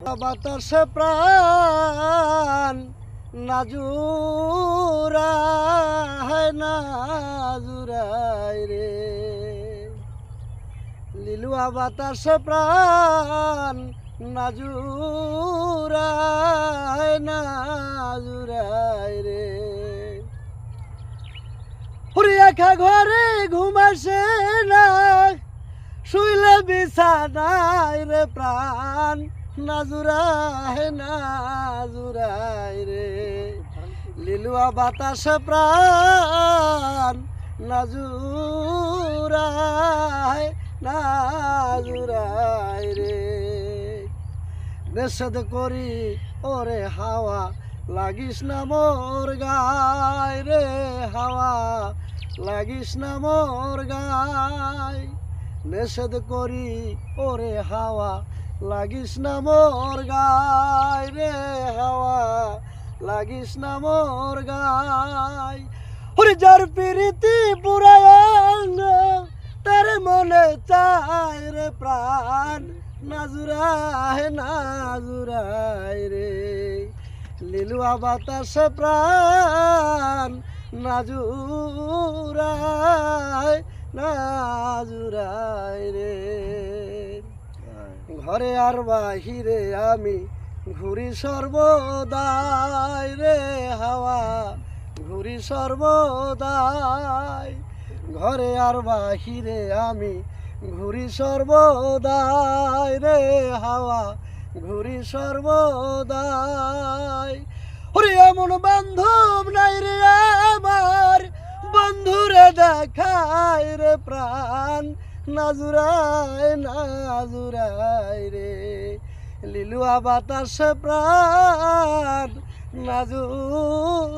বাতাসে প্রাণ নাজুরাই রে লিলুয়া বাতাসে প্রাণ নাজুরাই রে একা ঘরে ঘুমাসে না শুইলে বিছানায় রে প্রাণ নাজুরাই রে লিলুয়া বাতাসে প্রাণ নাজুরাই রে নিষেধ করি ওরে হাওয়া লাগিস না মোর গায় রে হাওয়া লাগিস না মোর গায় নিষেধ করি ওরে হাওয়া লাগিস না মোর গায় রে হাওয়া লাগিস না মোর গায় ওরে যার প্রীতি পুরায়ঙ্গ তার মনে চায় রে প্রাণ নাজুরাই রে লিলুয়া বাতাসে প্রাণ নাজুরাই রে ঘরে আর বাহিরে আমি ঘুরি সর্বদাই রে হাওয়া ঘুরি সর্বদাই ঘরে আর বাহিরে আমি ঘুরি সর্বদাই রে হাওয়া ঘুরি সর্বদাই ওরে এমন বান্ধব নাই রে আমার বন্ধুরে দেখায় রে প্রাণ নাজুরাই রে লিলুয়া বাতাসে প্রাণ নাজুরাই